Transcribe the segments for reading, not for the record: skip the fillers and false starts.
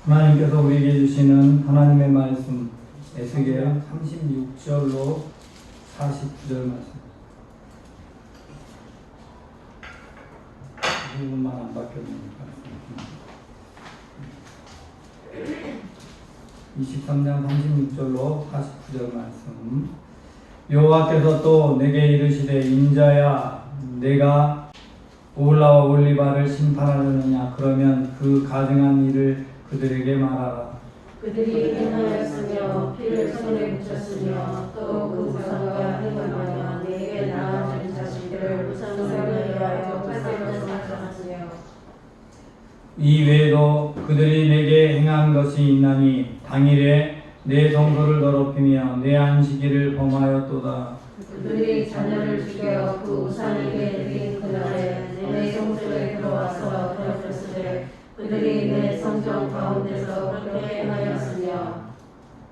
하나님께서 우리에게 주시는 하나님의 말씀 에스겔 36절로 49절 말씀. 이 부분만 안 바뀌었습니까? 23장 36절로 49절 말씀. 여호와께서 또 내게 이르시되 인자야 내가 오홀라와 올리바를 심판하려느냐. 그러면 그 가증한 일을 그들에게 말하라. 그들이 행하였으며 피를 손에 묻혔으며 또 그 우상과 행하며 내게 나아진 자식들을 우상을 위하여 불쌍히 생각하며 이 외에도 그들이 내게 행한 것이 있나니 당일에 내 성소를 더럽히며 내 안식일을 범하였도다. 그들이 자녀를 죽여 그 우상에게 드린 그날에 내 성소에 들어와서 더럽혔으되 그들이 내 성전 가운데서 그렇게 행하였으며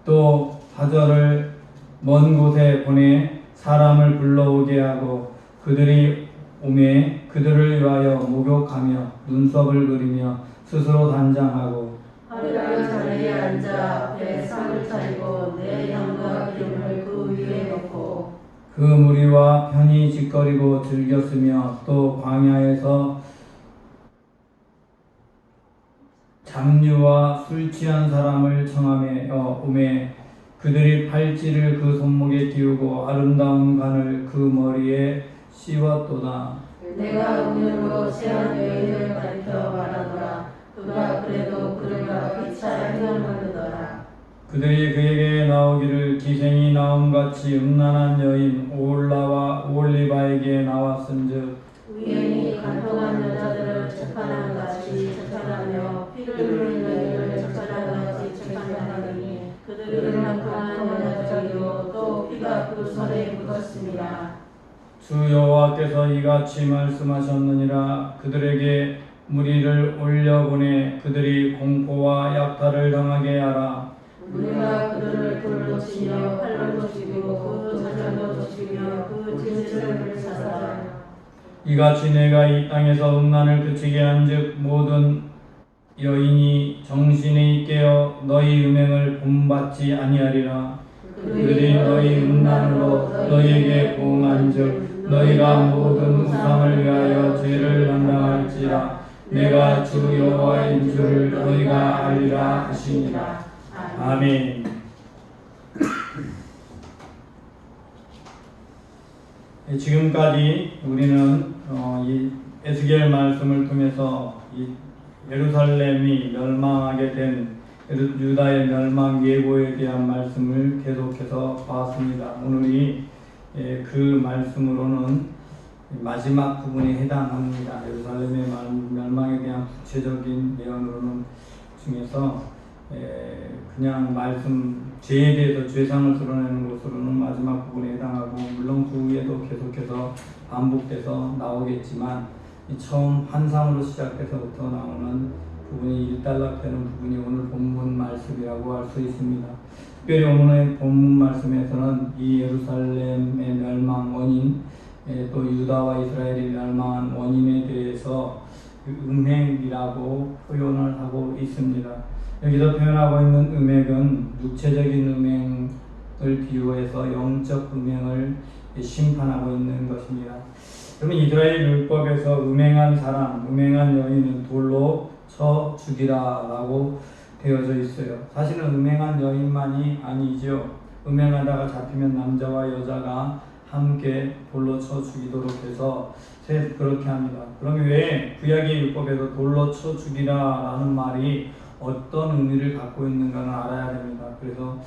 또 하절을 먼 곳에 보내 사람을 불러오게 하고 그들이 오매 그들을 위하여 목욕하며 눈썹을 그리며 스스로 단장하고 하루를 자리에 앉아 앞에 상을 차리고 내 향과 기름을 그 위에 놓고 그 무리와 편히 짓거리고 즐겼으며 또 광야에서 잡류와 술 취한 사람을 청하며 오매 그들이 팔찌를 그 손목에 띄우고 아름다운 관을 그 머리에 씌웠도다. 내가 음료로 체한 여인을 가리켜 말하노라. 그가 그래도 그들과 피차 행함하더라. 그들이 그에게 나오기를 기생이 나옴같이 음란한 여인 오홀라와 오홀리바에게 나왔은즉 우연히 간통한 여자들을 재판한 같이 재판하며 피를 흘린 여인을 재판한 같이 재판하니 그들은 간통한 여자들이요 또 피가 그 손에 묻었습니다. 주 여호와께서 이같이 말씀하셨느니라. 그들에게 무리를 올려보내 그들이 공포와 약탈을 당하게 하라. 우리가 그들을 돌로 치며 칼로 죽이고 그 자녀도 죽이며 그 진실을 사사라. 이같이 내가 이 땅에서 음란을 그치게 한즉 모든 여인이 정신이 깨어 너희 음행을 본받지 아니하리라. 그들이 너희 음란으로 너희에게 보응한즉 너희가 모든 우상을 위하여 죄를 담당할지라. 내가 주 여호와인 줄을 너희가 알리라 하시니라. 아멘. 지금까지 우리는 이 에스겔 말씀을 통해서 이 예루살렘이 멸망하게 된 유다의 멸망 예고에 대한 말씀을 계속해서 봤습니다. 오늘이 그 말씀으로는 마지막 부분에 해당합니다. 예루살렘의 멸망에 대한 구체적인 내용으로는 중에서 그냥 말씀 죄에 대해서 죄상을 드러내는 것으로는 마지막 부분에 해당하고 물론 그 후에도 계속해서 반복돼서 나오겠지만 이 처음 환상으로 시작해서부터 나오는 부분이 일단락되는 부분이 오늘 본문 말씀이라고 할 수 있습니다. 특별히 오늘 본문 말씀에서는 이 예루살렘의 멸망 원인 또 유다와 이스라엘이 멸망한 원인에 대해서 음행이라고 표현을 하고 있습니다. 여기서 표현하고 있는 음행은 육체적인 음행을 비유해서 영적 음행을 심판하고 있는 것입니다. 그러면 이스라엘 율법에서 음행한 사람, 음행한 여인은 돌로 쳐 죽이라 라고 되어져 있어요. 사실은 음행한 여인만이 아니죠. 음행하다가 잡히면 남자와 여자가 함께 돌로 쳐 죽이도록 해서 그렇게 합니다. 그러면 왜 구약의 율법에서 돌로 쳐 죽이라 라는 말이 어떤 의미를 갖고 있는가는 알아야 됩니다. 그래서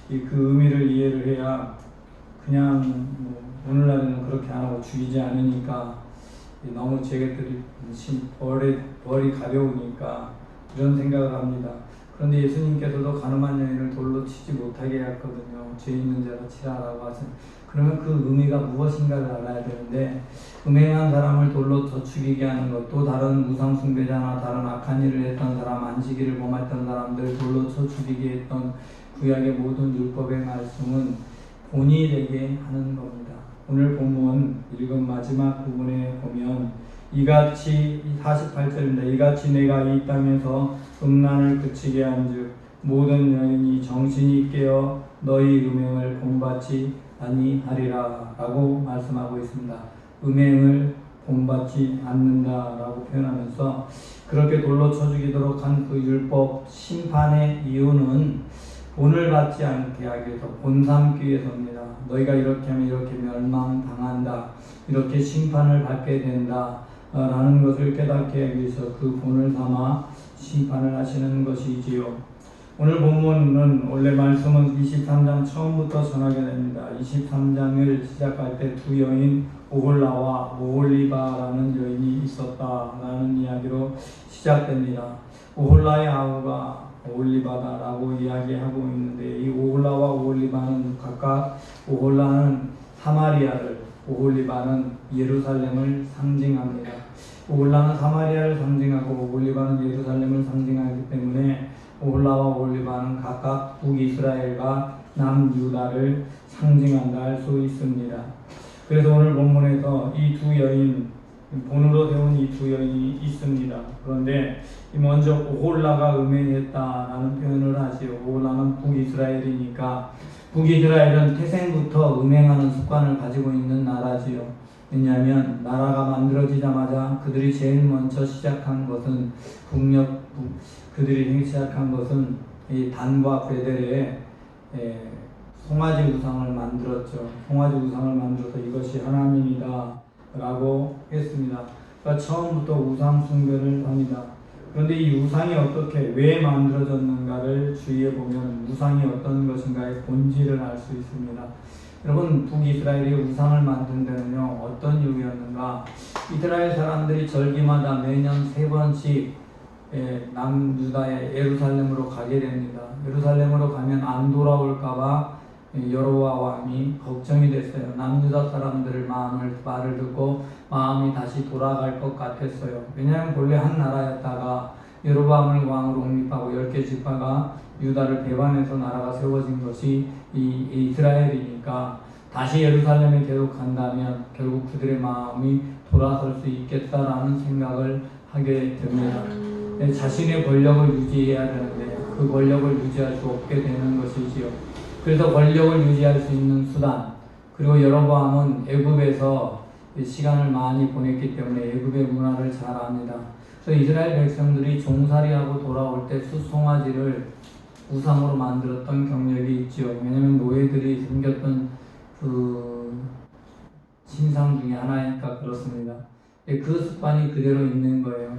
그 의미를 이해를 해야 그냥 오늘날에는 그렇게 안 하고 죽이지 않으니까 너무 제get들이 벌이 가벼우니까 이런 생각을 합니다. 그런데 예수님께서도 가늠한 여인을 돌로 치지 못하게 했거든요. 죄 있는 자로 치라라고 하신. 그러면 그 의미가 무엇인가를 알아야 되는데 음행한 사람을 돌로 쳐 죽이게 하는 것, 또 다른 우상 숭배자나 다른 악한 일을 했던 사람, 안식일을 범했던 사람들 돌로 쳐 죽이게 했던 구약의 모든 율법의 말씀은 본이 되게 하는 겁니다. 오늘 본문 읽은 마지막 부분에 보면 이같이 48절입니다. 이같이 내가 이 땅에서 음란을 그치게 한즉 모든 여인이 정신이 깨어 너희 음행을 본받지 아니하리라 라고 말씀하고 있습니다. 음행을 본받지 않는다라고 표현하면서 그렇게 돌로 쳐 죽이도록 한 그 율법 심판의 이유는 본을 받지 않게 하기 위해서, 본 삼기 위해서입니다. 너희가 이렇게 하면 이렇게 멸망당한다, 이렇게 심판을 받게 된다 라는 것을 깨닫게 하기 위해서 그 본을 삼아 심판을 하시는 것이지요. 오늘 본문은 원래 말씀은 23장 처음부터 전하게 됩니다. 23장을 시작할 때 두 여인 오홀라와 오홀리바라는 여인이 있었다라는 이야기로 시작됩니다. 오홀라의 아우가 오홀리바다라고 이야기하고 있는데, 이 오홀라와 오홀리바는 각각, 오홀라는 사마리아를, 오홀리바는 예루살렘을 상징합니다. 오홀라는 사마리아를 상징하고 오홀리바는 예루살렘을 상징하기 때문에 오홀라와 오홀리바는 각각 북이스라엘과 남유다를 상징한다 할 수 있습니다. 그래서 오늘 본문에서 이 두 여인, 본으로 세운 이 두 여인이 있습니다. 그런데 먼저 오홀라가 음행했다라는 표현을 하지요. 오홀라는 북이스라엘이니까, 북이스라엘은 태생부터 음행하는 습관을 가지고 있는 나라지요. 왜냐하면 나라가 만들어지자마자 그들이 제일 먼저 시작한 것은 그들이 시작한 것은 이 단과 베델에 송아지 우상을 만들었죠. 송아지 우상을 만들어서 이것이 하나님이다 라고 했습니다. 그러니까 처음부터 우상 숭배를 합니다. 그런데 이 우상이 어떻게, 왜 만들어졌는가를 주의해 보면 우상이 어떤 것인가의 본질을 알 수 있습니다. 여러분, 북이스라엘이 우상을 만든 데는요, 어떤 이유였는가? 이스라엘 사람들이 절기마다 매년 3번씩 남유다의 예루살렘으로 가게 됩니다. 예루살렘으로 가면 안 돌아올까봐 여로보암 왕이 걱정이 됐어요. 남유다 사람들의 말을 듣고 마음이 다시 돌아갈 것 같았어요. 왜냐하면 본래 한 나라였다가 여로보암을 왕으로 옹립하고 10개 지파가 유다를 배반해서 나라가 세워진 것이 이 이스라엘이니까 다시 예루살렘에 계속 간다면 결국 그들의 마음이 돌아설 수 있겠다라는 생각을 하게 됩니다. 자신의 권력을 유지해야 되는데 그 권력을 유지할 수 없게 되는 것이지요. 그래서 권력을 유지할 수 있는 수단, 그리고 여로보암은 애굽에서 시간을 많이 보냈기 때문에 애굽의 문화를 잘 압니다. 그래서 이스라엘 백성들이 종살이하고 돌아올 때 숫송아지를 우상으로 만들었던 경력이 있지요. 왜냐하면 노예들이 생겼던 그 신상 중에 하나니까 그렇습니다. 그 습관이 그대로 있는 거예요.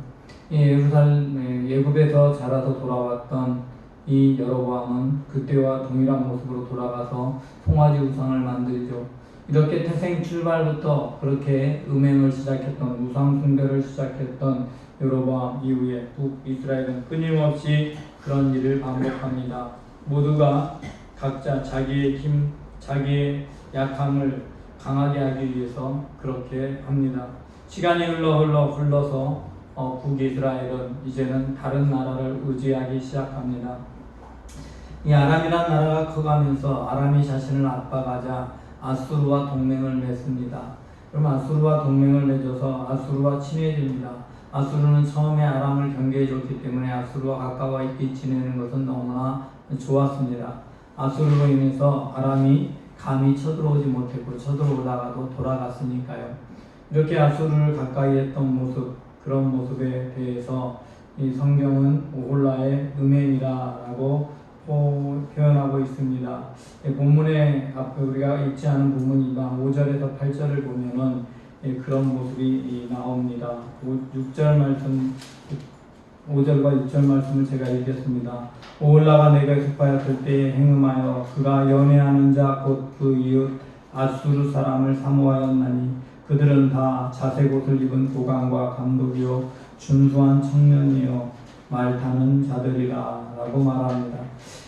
애굽에서 자라서 돌아왔던 이 여로보암은 그때와 동일한 모습으로 돌아가서 송아지 우상을 만들죠. 이렇게 태생 출발부터 그렇게 음행을 시작했던, 우상 숭배를 시작했던 여로보암 이후에 북이스라엘은 끊임없이 그런 일을 반복합니다. 모두가 각자 자기의 힘, 자기의 약함을 강하게 하기 위해서 그렇게 합니다. 시간이 흘러서 북이스라엘은 이제는 다른 나라를 의지하기 시작합니다. 이 아람이란 나라가 커가면서 아람이 자신을 압박하자 아수르와 동맹을 맺습니다. 그럼 아수르와 동맹을 맺어서 아수르와 친해집니다. 아수르는 처음에 아람을 경계해줬기 때문에 아수르와 가까워 있게 지내는 것은 너무나 좋았습니다. 아수르로 인해서 아람이 감히 쳐들어오지 못했고 쳐들어오다가도 돌아갔으니까요. 이렇게 아수르를 가까이 했던 모습, 그런 모습에 대해서 이 성경은 오홀라의 음행이라고 표현하고 있습니다. 본문에 앞에 우리가 읽지 않은 부분이가 5절에서 8절을 보면은 그런 모습이 나옵니다. 6절 말씀, 5절과 6절 말씀을 제가 읽겠습니다. 오홀라가 내가 습하였을 때에 행음하여 그가 연애하는 자 곧 그 이웃 아수르 사람을 사모하였나니 그들은 다 자색 옷을 입은 고관과 감독이요 준수한 청년이요 말타는 자들이라 라고 말합니다.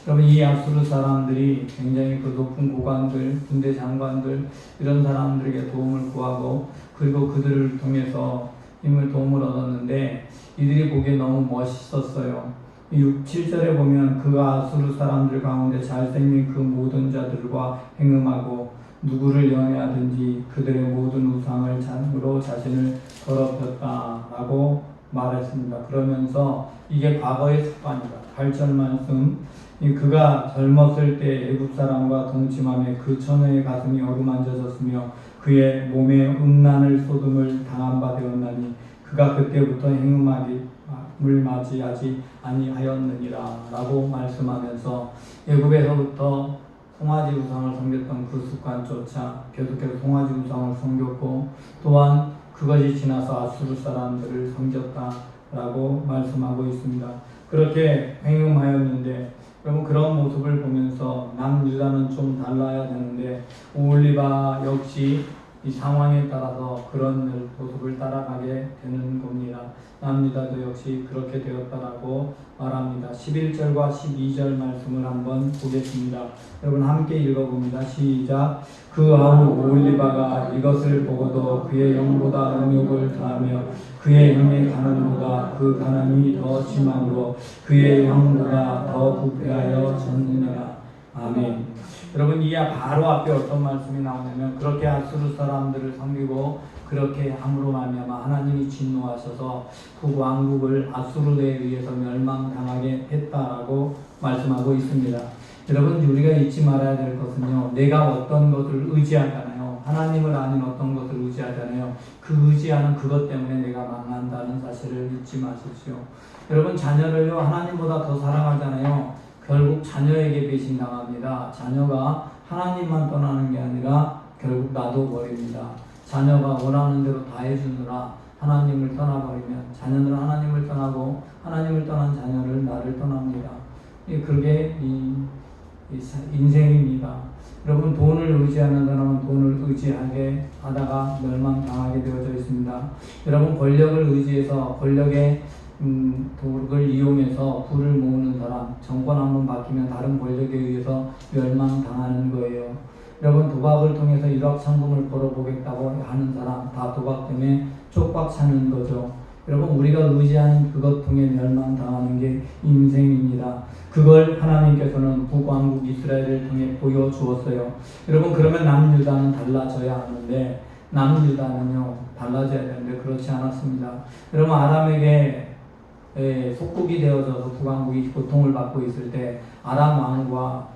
여러분, 이 아수르 사람들이 굉장히 그 높은 고관들, 군대 장관들, 이런 사람들에게 도움을 구하고 그리고 그들을 통해서 도움을 얻었는데 이들이 보기에 너무 멋있었어요. 6, 7절에 보면 그가 아수르 사람들 가운데 잘생긴 그 모든 자들과 행음하고 누구를 연애하든지 그들의 모든 우상을 참으로 자신을 더럽혔다라고 말했습니다. 그러면서 이게 과거의 습관이다. 8절 말씀, 그가 젊었을 때 애굽 사람과 동침함에 그 처녀의 가슴이 어루만져졌으며 그의 몸에 음란을 쏟음을 당한 바 되었나니 그가 그때부터 행음을 맞이하지 아니하였느니라 라고 말씀하면서 애굽에서부터 송아지 우상을 섬겼던 그 습관조차 계속해서 송아지 우상을 섬겼고 또한 그것이 지나서 아수르 사람들을 섬겼다라고 말씀하고 있습니다. 그렇게 행음하였는데 여러분 그런 모습을 보면서 남유다는 좀 달라야 되는데 오홀리바 역시 이 상황에 따라서 그런 모습을 따라가게 되는 겁니다. 남유다도 역시 그렇게 되었다라고 말합니다. 11절과 12절 말씀을 한번 보겠습니다. 여러분 함께 읽어봅니다. 시작. 그 아우 오홀리바가 이것을 보고도 그의 영보다 음욕을 더하며 그의 영의 가난보다 그 가난이 더 심함으로 그의 영보다 더 부패하여 졌느니라. 아멘. 여러분 이 바로 앞에 어떤 말씀이 나오냐면 그렇게 아수르 사람들을 섬기고 그렇게 함으로 말미암아 하나님이 진노하셔서 그 왕국을 아수르에 의해서 멸망당하게 했다라고 말씀하고 있습니다. 여러분 우리가 잊지 말아야 될 것은요, 내가 어떤 것을 의지하잖아요. 하나님을 아닌 어떤 것을 의지하잖아요. 그 의지하는 그것 때문에 내가 망한다는 사실을 잊지 마십시오. 여러분 자녀를요 하나님보다 더 사랑하잖아요. 결국 자녀에게 배신당합니다. 자녀가 하나님만 떠나는 게 아니라 결국 놔둬버립니다. 자녀가 원하는 대로 다 해주느라 하나님을 떠나버리면 자녀는 하나님을 떠나고 하나님을 떠난 자녀를 나를 떠납니다. 그게 인생입니다. 여러분 돈을 의지하는 사람은 돈을 의지하게 하다가 멸망당하게 되어져 있습니다. 여러분 권력을 의지해서 권력의 도를 이용해서 부를 모으는 사람, 정권 한번 바뀌면 다른 권력에 의해서 멸망당하는 거예요. 여러분 도박을 통해서 일확천금을 벌어보겠다고 하는 사람 다 도박 때문에 쪽박 차는 거죠. 여러분 우리가 의지하는 그것 통해 멸망당하는 게 인생입니다. 그걸 하나님께서는 북왕국 이스라엘을 통해 보여주었어요. 여러분 그러면 남유다는 달라져야 하는데 남유다는요 달라져야 되는데 그렇지 않았습니다. 여러분 아람에게 속국이 되어져서 북왕국이 고통을 받고 있을 때 아람 왕과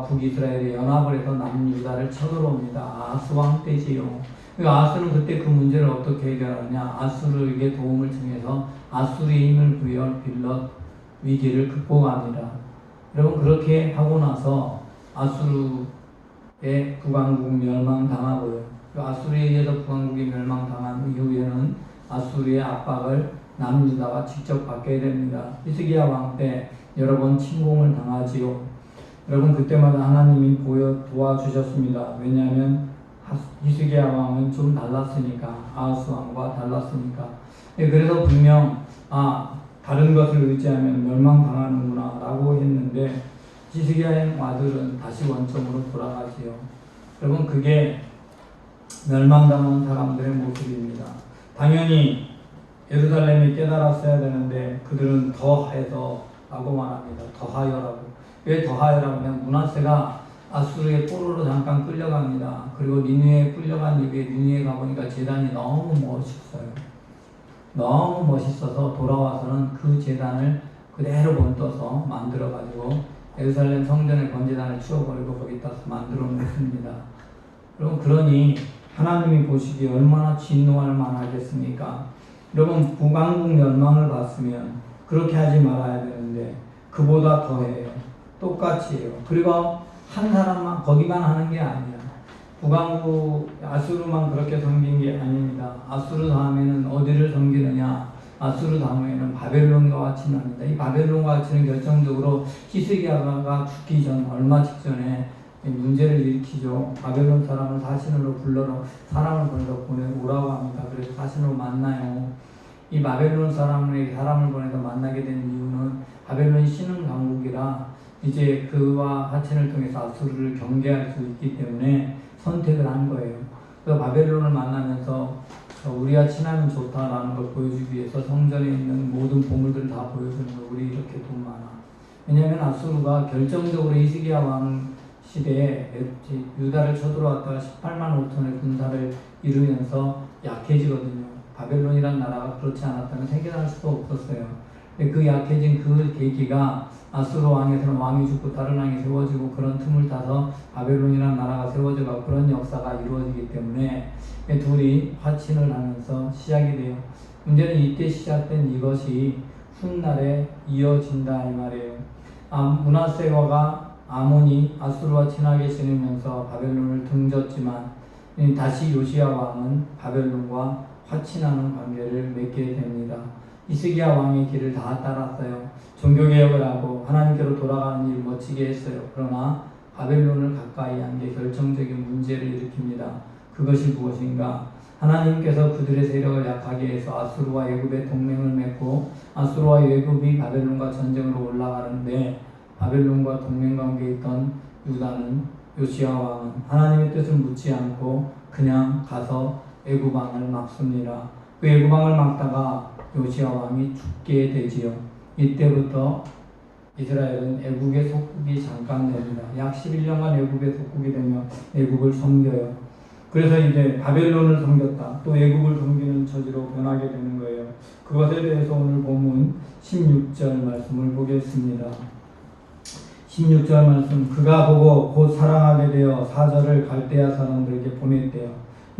북이스라엘이 연합을 해서 남유다를 쳐들어옵니다. 아하스 왕 때지요. 아하스는 그때 그 문제를 어떻게 해결하느냐, 아수르에게 도움을 청해서 아수르의 힘을 부여 빌럿 위기를 극복합니다. 여러분 그렇게 하고 나서 아수르의 북왕국 멸망당하고요. 아수르에 의해서 북왕국이 멸망당한 이후에는 아수르의 압박을 남유다가 직접 받게 됩니다. 히스기야 왕 때 여러 번 침공을 당하지요. 여러분 그때마다 하나님이 도와주셨습니다. 왜냐하면 히스기야 왕은 좀 달랐으니까, 아하스 왕과 달랐으니까. 그래서 분명 다른 것을 의지하면 멸망당하는구나 라고 했는데 히스기야의 아들은 다시 원점으로 돌아가지요. 여러분 그게 멸망당하는 사람들의 모습입니다. 당연히 예루살렘이 깨달았어야 되는데 그들은 더해서 라고 말합니다. 더하여라고. 왜 더하여라고 하면 므낫세가 아수르의 포로로 잠깐 끌려갑니다. 그리고 니느웨에 끌려간 이후에 니느웨에 가보니까 제단이 너무 멋있어요. 너무 멋있어서 돌아와서는 그 제단을 그대로 번떠서 만들어가지고 예루살렘 성전의 번제단을 치워버리고 거기다 만들어 놓습니다. 여러분 그러니 하나님이 보시기에 얼마나 진노할 만하겠습니까? 여러분 북왕국 멸망을 봤으면 그렇게 하지 말아야 되는데 그보다 더해요. 똑같이 해요. 그리고 한 사람만 거기만 하는 게 아니야. 북왕국 아수르만 그렇게 섬긴 게 아닙니다. 아수르 다음에는 어디를 섬기느냐? 아수르 다음에는 바벨론과 같이 납니다. 이 바벨론과 같이는 결정적으로 히스기야가 죽기 전 얼마 직전에 문제를 일으키죠. 바벨론 사람을 사신으로 불러라, 사람을 보내서 오라고 합니다. 그래서 사신으로 만나요. 이 바벨론 사람을 보내서 만나게 된 이유는 바벨론이 신흥 강국이라 이제 그와 하친을 통해서 아수르를 경계할 수 있기 때문에 선택을 한 거예요. 그래서 바벨론을 만나면서 우리가 친하면 좋다라는 걸 보여주기 위해서 성전에 있는 모든 보물들을 다 보여주는 거예요. 우리 이렇게 돈 많아. 왜냐하면 아수르가 결정적으로 히스기야 왕 시대에 유다를 쳐들어왔다가 18만 5천의 군사를 이루면서 약해지거든요. 바벨론이라는 나라가 그렇지 않았다면 생겨날 수도 없었어요. 근데 그 약해진 그 계기가 아수르 왕에서는 왕이 죽고 다른 왕이 세워지고 그런 틈을 타서 바벨론이라는 나라가 세워져가고 그런 역사가 이루어지기 때문에 둘이 화친을 하면서 시작이 돼요. 문제는 이때 시작된 이것이 훗날에 이어진다 이 말이에요. 므낫세 왕가 아몬이 아수르와 친하게 지내면서 바벨론을 등졌지만 다시 요시야 왕은 바벨론과 화친하는 관계를 맺게 됩니다. 히스기야 왕의 길을 다 따랐어요. 종교개혁을 하고 하나님께로 돌아가는 일을 멋지게 했어요. 그러나 바벨론을 가까이 한 게 결정적인 문제를 일으킵니다. 그것이 무엇인가? 하나님께서 그들의 세력을 약하게 해서 아수르와 애굽의 동맹을 맺고 아수르와 애굽이 바벨론과 전쟁으로 올라가는데 바벨론과 동맹관계에 있던 유다는 요시야 왕은 하나님의 뜻을 묻지 않고 그냥 가서 애굽 왕을 막습니다. 그 애굽 왕을 막다가 요시야 왕이 죽게 되지요. 이때부터 이스라엘은 애국의 속국이 잠깐 됩니다. 약 11년간 애국의 속국이 되며 애국을 섬겨요. 그래서 이제 바벨론을 섬겼다. 또 애국을 섬기는 처지로 변하게 되는 거예요. 그것에 대해서 오늘 본문 16절 말씀을 보겠습니다. 16절 말씀, 그가 보고 곧 사랑하게 되어 사절을 갈대아 사람들에게 보냈대요.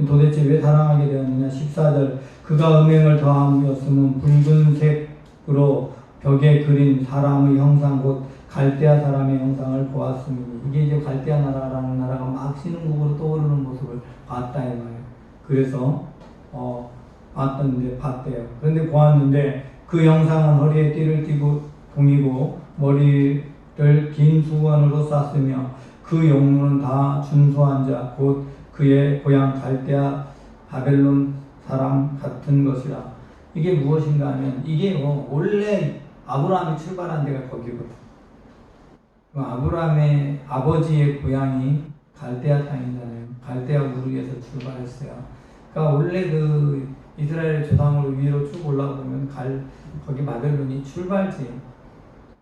도대체 왜 사랑하게 되었느냐? 14절, 그가 음행을 더하였으면 붉은색으로 벽에 그린 사람의 형상 곧 갈대아 사람의 형상을 보았습니다. 이게 이제 갈대아 나라라는 나라가 막 신흥국으로 떠오르는 모습을 봤다 이 말이에요. 그래서 봤대요. 그런데 보았는데 그 형상은 허리에 띠를 띠고 동이고 머리를 긴 수건으로 쌌으며 그 용모는 다 준수한 자 곧 그의 고향 갈대아 바벨론 사람 같은 것이라. 이게 무엇인가 하면 이게 원래 아브라함이 출발한 데가 거기거든. 아브라함의 아버지의 고향이 갈대아 땅이잖아요. 갈대아 우르에서 출발했어요. 그러니까 원래 그 이스라엘 조상으로 위로 쭉 올라가면 거기 바벨론이 출발지.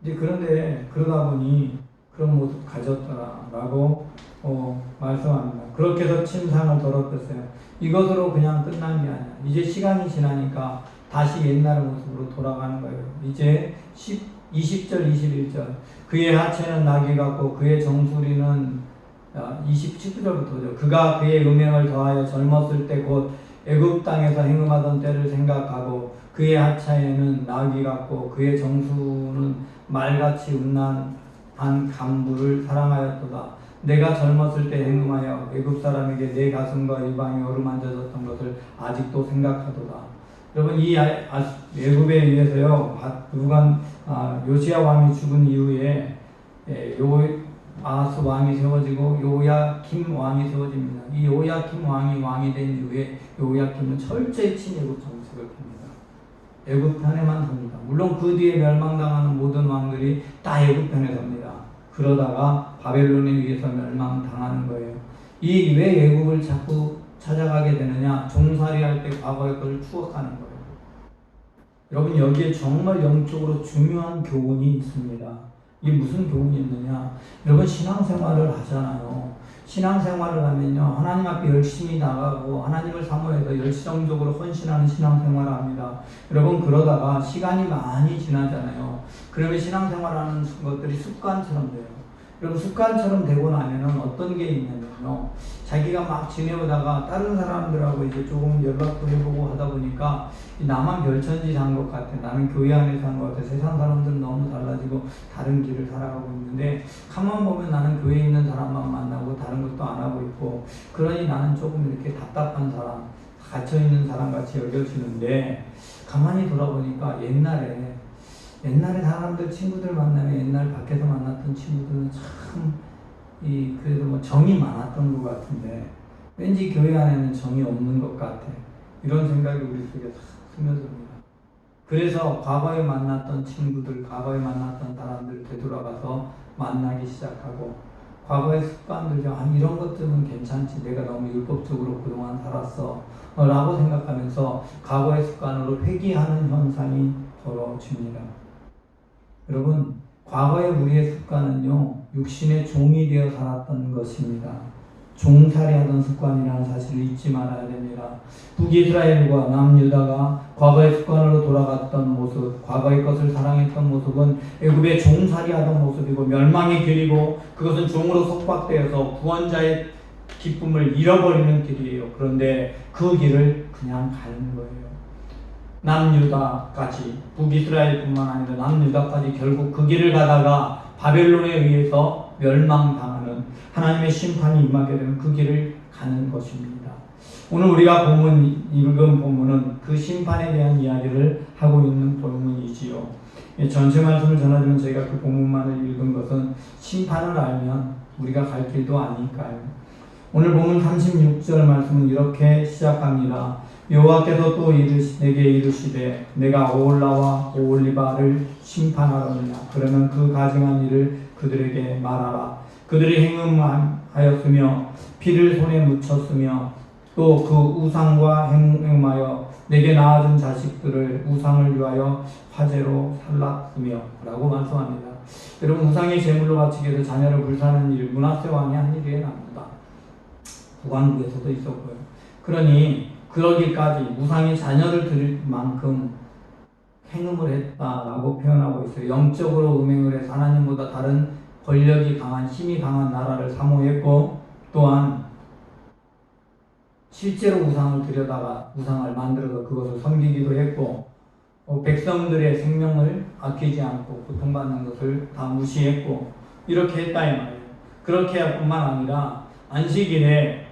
이제 그런데 그러다 보니 그런 모습 가졌더라라고 말씀합니다. 그렇게 해서 침상을 더럽혔어요. 이것으로 그냥 끝난 게 아니야. 이제 시간이 지나니까 다시 옛날 모습으로 돌아가는 거예요. 이제 20절, 21절. 그의 하체는 나귀 같고 그의 정수리는 27절부터죠. 그가 그의 음행을 더하여 젊었을 때 곧 애굽 땅에서 행음하던 때를 생각하고 그의 하체에는 나귀 같고 그의 정수는 말같이 음란한 간부를 사랑하였도다. 내가 젊었을 때 행음하여 애굽 사람에게 내 가슴과 이방이 어루만져졌던 것을 아직도 생각하도다. 여러분 이 애굽에 의해서요 요시야 왕이 죽은 이후에 아하스 왕이 세워지고 요야킴 왕이 세워집니다. 이 요야킴 왕이 된 이후에 요야킴은 철저히 친애굽 정책을 핍니다. 애굽 편에만 섭니다. 물론 그 뒤에 멸망당하는 모든 왕들이 다 애굽 편에 섭니다. 그러다가 바벨론에 의해서 멸망당하는 거예요. 이 왜 애굽을 자꾸 찾아가게 되느냐? 종살이할 때 과거의 것을 추억하는 거예요. 여러분 여기에 정말 영적으로 중요한 교훈이 있습니다. 이게 무슨 교훈이 있느냐? 여러분 신앙생활을 하잖아요. 신앙생활을 하면요 하나님 앞에 열심히 나가고 하나님을 사모해서 열정적으로 헌신하는 신앙생활을 합니다. 여러분 그러다가 시간이 많이 지나잖아요. 그러면 신앙생활하는 것들이 습관처럼 돼요. 여러분 습관처럼 되고 나면은 어떤 게 있냐면요 자기가 막 지내오다가 다른 사람들하고 이제 조금 연락도 해보고 하다 보니까 나만 별천지 산 것 같아. 나는 교회 안에 산 것 같아. 세상 사람들은 너무 달라지고 다른 길을 살아가고 있는데 가만 보면 나는 교회에 있는 사람만 만나고 다른 것도 안 하고 있고 그러니 나는 조금 이렇게 답답한 사람, 갇혀있는 사람 같이 여겨지는데 가만히 돌아보니까 옛날에 사람들 친구들 만나면 옛날 밖에서 만났던 친구들은 참 그래도 정이 많았던 것 같은데 왠지 교회 안에는 정이 없는 것 같아. 이런 생각이 우리 속에 스며듭니다. 그래서 과거에 만났던 친구들, 과거에 만났던 사람들 되돌아가서 만나기 시작하고 과거의 습관들, 이런 것들은 괜찮지. 내가 너무 율법적으로 그동안 살았어 라고 생각하면서 과거의 습관으로 회귀하는 현상이 벌어집니다. 여러분 과거의 우리의 습관은요 육신의 종이 되어 살았던 것입니다. 종살이하던 습관이라는 사실을 잊지 말아야 됩니다. 북이스라엘과 남유다가 과거의 습관으로 돌아갔던 모습, 과거의 것을 사랑했던 모습은 애굽의 종살이하던 모습이고 멸망의 길이고 그것은 종으로 속박되어서 구원자의 기쁨을 잃어버리는 길이에요. 그런데 그 길을 그냥 가는 거예요. 남유다까지, 북이스라엘뿐만 아니라 남유다까지 결국 그 길을 가다가 바벨론에 의해서 멸망당하는 하나님의 심판이 임하게 되는 그 길을 가는 것입니다. 오늘 우리가 읽은 본문은 그 심판에 대한 이야기를 하고 있는 본문이지요. 전체 말씀을 전하지만 저희가 그 본문만을 읽은 것은 심판을 알면 우리가 갈 길도 아니까요. 오늘 본문 36절 말씀은 이렇게 시작합니다. 여호와께서 또 내게 이르시되 내가 오홀라와 오홀리바를 심판하느냐. 그러면 그 가증한 일을 그들에게 말하라. 그들이 행음하였으며 피를 손에 묻혔으며 또 그 우상과 행음하여 내게 낳아준 자식들을 우상을 위하여 화제로 살랐으며 라고 말씀합니다. 여러분, 우상의 제물로 바치기 위해서 자녀를 불사하는 일, 므낫세 왕이 한 일이 납니다. 북왕국에서도 있었고요. 그러니 그러기까지 우상의 자녀를 드릴 만큼 행음을 했다라고 표현하고 있어요. 영적으로 음행을 해서 하나님보다 다른 권력이 강한, 힘이 강한 나라를 사모했고, 또한 실제로 우상을 들여다가 우상을 만들어서 그것을 섬기기도 했고, 백성들의 생명을 아끼지 않고 고통받는 것을 다 무시했고, 이렇게 했다 이 말이에요. 그렇게 할 뿐만 아니라 안식일에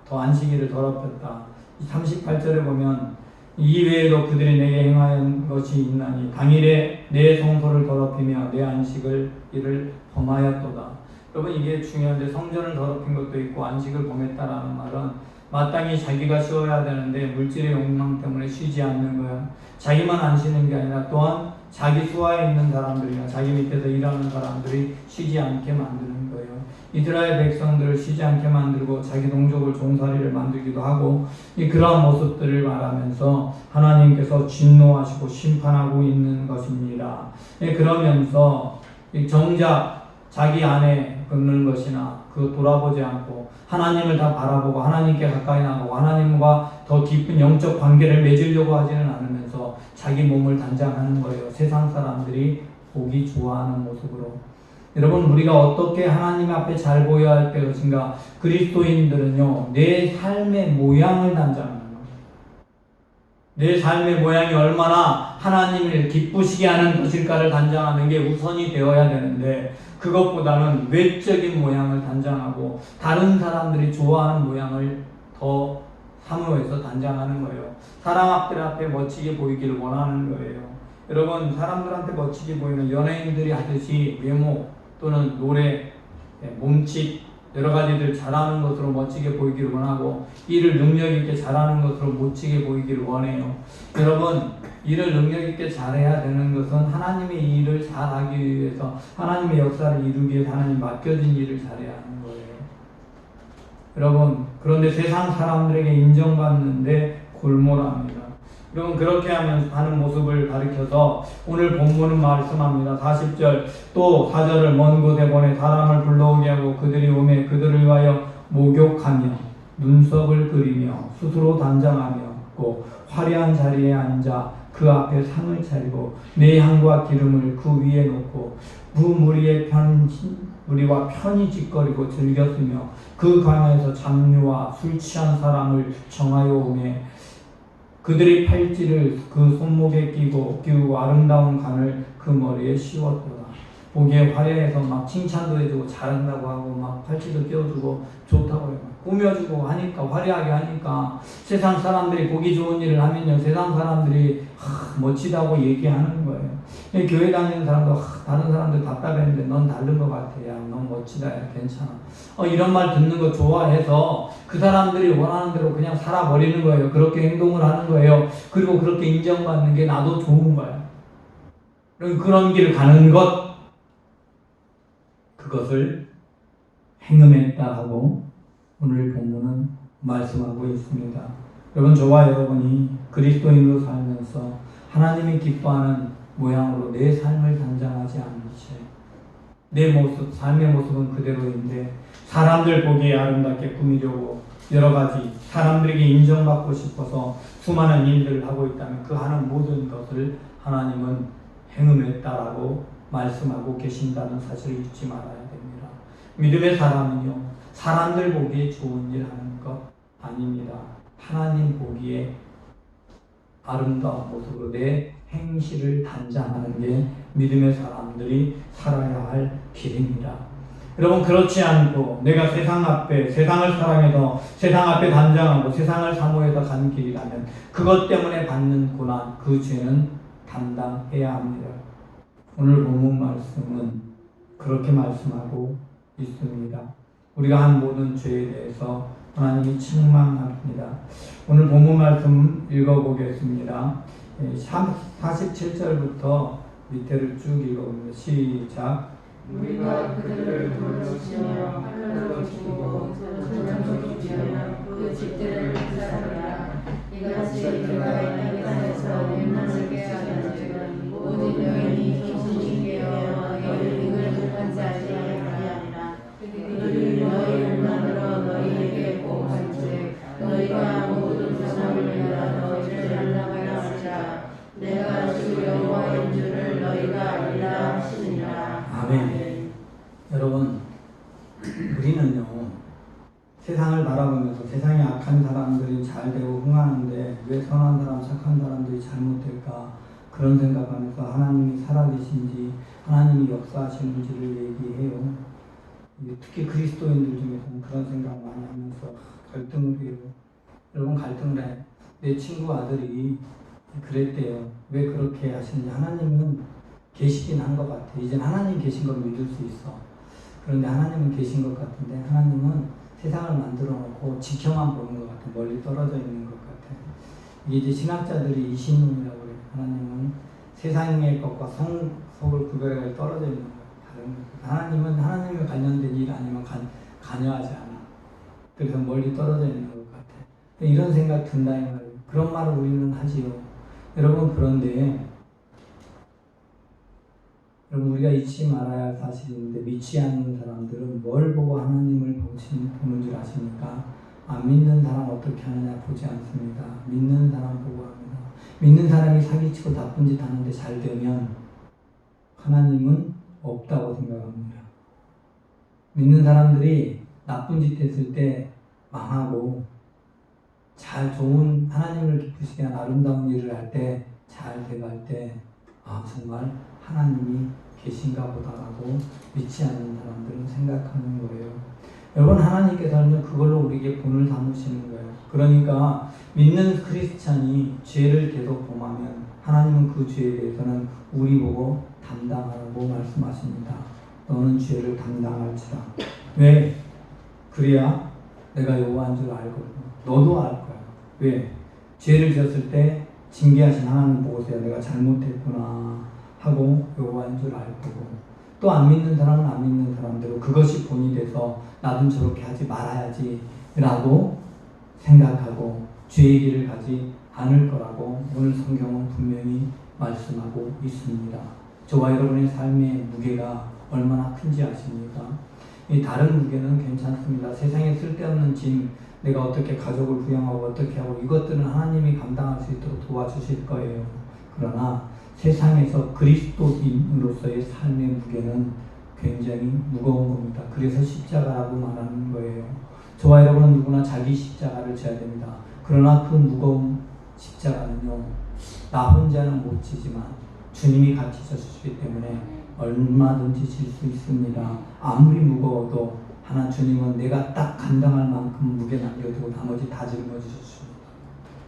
더 안식일을 더럽혔다. 38절에 보면 이 외에도 그들이 내게 행하는 것이 있나니 당일에 내 성소를 더럽히며 내 안식을 이를 범하였도다. 여러분, 이게 중요한데 성전을 더럽힌 것도 있고 안식을 범했다라는 말은 마땅히 자기가 쉬어야 되는데 물질의 욕망 때문에 쉬지 않는 거야. 자기만 안 쉬는 게 아니라 또한 자기 수하에 있는 사람들이나 자기 밑에서 일하는 사람들이 쉬지 않게 만드는 거예요. 이스라엘 백성들을 쉬지 않게 만들고 자기 동족을 종살이를 만들기도 하고, 그러한 모습들을 말하면서 하나님께서 진노하시고 심판하고 있는 것입니다. 그러면서 정작 자기 안에 긁는 것이나 그 돌아보지 않고 하나님을 다 바라보고 하나님께 가까이 나가고 하나님과 더 깊은 영적 관계를 맺으려고 하지는 않으면서 자기 몸을 단장하는 거예요. 세상 사람들이 보기 좋아하는 모습으로. 여러분, 우리가 어떻게 하나님 앞에 잘 보여야 할 것인가? 그리스도인들은요, 내 삶의 모양을 단장하는 거예요. 내 삶의 모양이 얼마나 하나님을 기쁘시게 하는 것일까를 단장하는 게 우선이 되어야 되는데, 그것보다는 외적인 모양을 단장하고 다른 사람들이 좋아하는 모양을 더 사모해서 단장하는 거예요. 사람들 앞에 멋지게 보이기를 원하는 거예요. 여러분, 사람들한테 멋지게 보이는 연예인들이 하듯이 외모 또는 노래, 몸짓 여러 가지들 잘하는 것으로 멋지게 보이기를 원하고, 일을 능력 있게 잘하는 것으로 멋지게 보이기를 원해요. 여러분, 일을 능력 있게 잘해야 되는 것은 하나님의 일을 잘하기 위해서, 하나님의 역사를 이루기 위해서 하나님 맡겨진 일을 잘해야 하는 거예요. 여러분, 그런데 세상 사람들에게 인정받는데 골몰합니다. 여러분, 그렇게 하는 모습을 가리켜서 오늘 본문은 말씀합니다. 40절, 또 사절을 먼 곳에 보내 사람을 불러오게 하고 그들이 오매 그들을 위하여 목욕하며 눈썹을 그리며 스스로 단장하며 또 화려한 자리에 앉아 그 앞에 상을 차리고 매향과 기름을 그 위에 놓고 무리와 편히 짓거리고 즐겼으며 그 광야에서 잡류와 술 취한 사람을 정하여 오매 그들이 팔찌를 그 손목에 끼고 아름다운 간을 그 머리에 씌웠더라. 보기에 화려해서 막 칭찬도 해주고 잘한다고 하고 막 팔찌도 껴주고 좋다고 해요. 꾸며주고 하니까, 화려하게 하니까 세상 사람들이 보기 좋은 일을 하면요, 세상 사람들이 멋지다고 얘기하는 거예요. 교회 다니는 사람도 다른 사람들 답답했는데 넌 다른 것 같아. 야, 넌 멋지다. 야, 괜찮아. 이런 말 듣는 거 좋아해서 그 사람들이 원하는 대로 그냥 살아버리는 거예요. 그렇게 행동을 하는 거예요. 그리고 그렇게 인정받는 게 나도 좋은 거야. 그런 길을 가는 것, 그것을 행음했다 하고 오늘 본문은 말씀하고 있습니다. 여러분, 저와 여러분이 그리스도인으로 살면서 하나님이 기뻐하는 모양으로 내 삶을 단장하지 않는 채 내 모습, 삶의 모습은 그대로인데 사람들 보기에 아름답게 꾸미려고 여러 가지 사람들에게 인정받고 싶어서 수많은 일들을 하고 있다면 그 하는 모든 것을 하나님은 행음했다라고 말씀하고 계신다는 사실을 잊지 말아야 됩니다. 믿음의 사람은요, 사람들 보기에 좋은 일 하는 것 아닙니다. 하나님 보기에 아름다운 모습으로 내 행실을 단장하는 게 믿음의 사람들이 살아야 할 길입니다. 여러분, 그렇지 않고 내가 세상 앞에 세상을 사랑해서 세상 앞에 단장하고 세상을 사모해서 가는 길이라면 그것 때문에 받는 고난, 그 죄는 담당해야 합니다. 오늘 본문 말씀은 그렇게 말씀하고 있습니다. 우리가 한 모든 죄에 대해서 하나님이 책망합니다. 오늘 본문 말씀 읽어보겠습니다. 47절부터 밑에를 쭉 읽어봅니다. 시작. 우리가 그들을 돌려치며 칼로 죽이고 전정으로 죽이며 그 집들을 불살이라. 이같이 그가 이 땅에서 렘넌에게 하는 죄는 모든 여인이 정신이 되어 너희를 등한지 아니하리라. 그들이 너희를 만들어 너희에게 보호한즉 너희가 모든 사람을 위하여 너희를 만나가리라. 내가 주 여호와인 줄을 너희가 알리라 하시니라. 아멘. 여러분, 우리는요, 세상을 바라보면서 세상에 악한 사람들이 잘 되고 흥하는데 왜 선한 사람, 착한 사람들이 잘못될까, 그런 생각하면서 하나님이 살아계신지 하나님이 역사하시는지를 얘기해요. 특히 그리스도인들 중에서는 그런 생각 많이 하면서 갈등을 해요. 여러분, 갈등을 해. 내 친구 아들이 그랬대요. 왜 그렇게 하시는지. 하나님은 계시긴 한 것 같아. 이제 하나님 계신 걸 믿을 수 있어. 그런데 하나님은 계신 것 같은데 하나님은 세상을 만들어 놓고 지켜만 보는 것 같아. 멀리 떨어져 있는 것 같아. 이게 이제 신학자들이 이신론이라고 그래요. 하나님은 세상의 것과 성속을 구별해 떨어져 있는 거예요. 다른 거. 하나님은 하나님과 관련된 일 아니면 관여하지 않아. 그래서 멀리 떨어져 있는 것 같아. 이런 생각 든다 이 말이에요. 그런 말을 우리는 하지요. 여러분, 그런데 여러분, 우리가 잊지 말아야 할 사실인데 믿지 않는 사람들은 뭘 보고 하나님을 보는 줄 아십니까? 안 믿는 사람 어떻게 하느냐 보지 않습니다. 믿는 사람 보고 합니다. 믿는 사람이 사기치고 나쁜 짓 하는데 잘 되면 하나님은 없다고 생각합니다. 믿는 사람들이 나쁜 짓 했을 때 망하고 잘 좋은 하나님을 기쁘시게 한 아름다운 일을 할 때 잘 돼갈 때 정말 하나님이 계신가 보다라고 믿지 않는 사람들은 생각하는 거예요. 여러분, 하나님께서는 그걸로 우리에게 본을 삼으시는 거예요. 그러니까 믿는 크리스찬이 죄를 계속 범하면 하나님은 그 죄에 대해서는 우리 보고 담당하라고 말씀하십니다. 너는 죄를 담당할지라. 왜? 그래야 내가 여호와인 줄 알거든. 너도 알 거야. 왜? 죄를 지었을 때 징계하신 하나님 보고서야 내가 잘못했구나 하고 여호와인 줄 알 거고, 또 안 믿는 사람은 안 믿는 사람대로 그것이 본이 돼서 나도 저렇게 하지 말아야지 라고 생각하고 죄의 길을 가지 않을 거라고 오늘 성경은 분명히 말씀하고 있습니다. 저와 여러분의 삶의 무게가 얼마나 큰지 아십니까? 이 다른 무게는 괜찮습니다. 세상에 쓸데없는 짐, 내가 어떻게 가족을 부양하고 어떻게 하고, 이것들은 하나님이 감당할 수 있도록 도와주실 거예요. 그러나 세상에서 그리스도인으로서의 삶의 무게는 굉장히 무거운 겁니다. 그래서 십자가라고 말하는 거예요. 저와 여러분은 누구나 자기 십자가를 져야 됩니다. 그러나 그 무거운 십자가는요, 나 혼자는 못 지지만 주님이 같이 져주시기 때문에 얼마든지 질 수 있습니다. 아무리 무거워도 주님은 내가 딱 감당할 만큼 무게 남겨두고 나머지 다 짊어지셨습니다.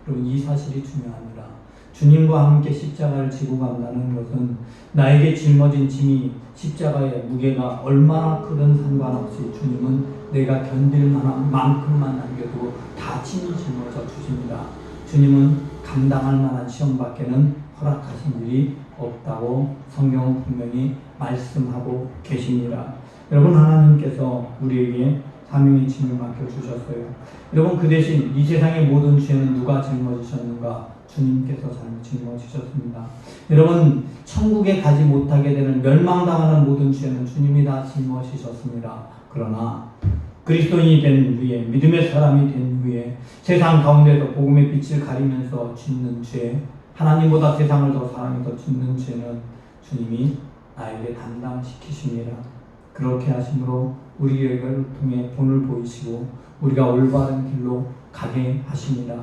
여러분, 이 사실이 중요합니다. 주님과 함께 십자가를 지고 간다는 것은 나에게 짊어진 짐이 십자가의 무게가 얼마나 크든 상관없이 주님은 내가 견딜 만한 만큼만 남겨두고 다 친히 짊어져 주십니다. 주님은 감당할 만한 시험밖에는 허락하신 일이 없다고 성경은 분명히 말씀하고 계십니다. 여러분, 하나님께서 우리에게 사명의 짐을 맡겨주셨어요. 여러분, 그 대신 이 세상의 모든 죄는 누가 짊어지셨는가? 주님께서 짊어지셨습니다. 여러분, 천국에 가지 못하게 되는 멸망당하는 모든 죄는 주님이 다 짊어지셨습니다. 그러나 그리스도인이 된 후에, 믿음의 사람이 된 후에 세상 가운데서 복음의 빛을 가리면서 짓는 죄, 하나님보다 세상을 더 사랑해서 짓는 죄는 주님이 나에게 담당시키십니다. 그렇게 하심으로 우리를 통해 본을 보이시고 우리가 올바른 길로 가게 하십니다.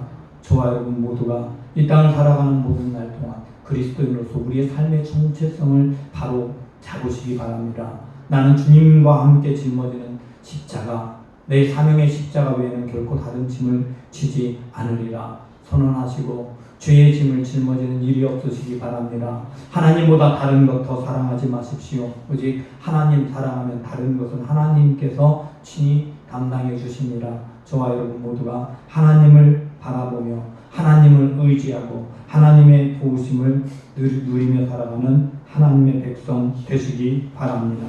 저와 여러분 모두가 이 땅을 살아가는 모든 날 동안 그리스도인으로서 우리의 삶의 정체성을 바로 잡으시기 바랍니다. 나는 주님과 함께 짊어지는 십자가, 내 사명의 십자가 외에는 결코 다른 짐을 지지 않으리라 선언하시고 죄의 짐을 짊어지는 일이 없으시기 바랍니다. 하나님보다 다른 것 더 사랑하지 마십시오. 오직 하나님 사랑하면 다른 것은 하나님께서 친히 담당해 주십니다. 저와 여러분 모두가 하나님을 바라보며 하나님을 의지하고 하나님의 도우심을 누리며 살아가는 하나님의 백성 되시기 바랍니다.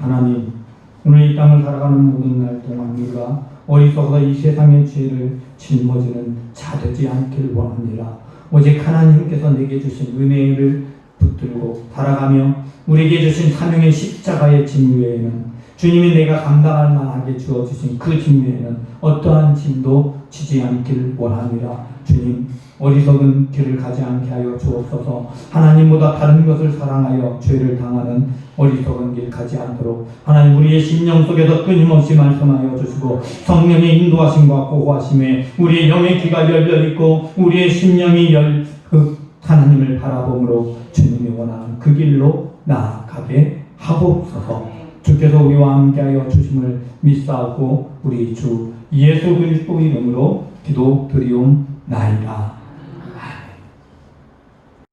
하나님, 오늘 이 땅을 살아가는 모든 날 동안 우리가 어리석어서 이 세상의 죄를 짊어지는 자 되지 않길 원합니다. 오직 하나님께서 내게 주신 은혜를 붙들고 살아가며 우리에게 주신 사명의 십자가의 짐 외에는, 주님이 내가 감당할 만하게 주어주신 그 짐 외에는 어떠한 짐도 지지 않길 원합니다. 주님, 어리석은 길을 가지 않게 하여 주옵소서. 하나님보다 다른 것을 사랑하여 죄를 당하는 어리석은 길 가지 않도록 하나님 우리의 심령 속에서 끊임없이 말씀하여 주시고 성령의 인도하심과 보호하심에 우리의 영의 귀가 열려있고 우리의 심령이 하나님을 바라봄으로 주님이 원하는 그 길로 나아가게 하옵소서. 주께서 우리와 함께하여 주심을 믿사오고 우리 주 예수 그리스도 이름으로 기도드리옵나이다.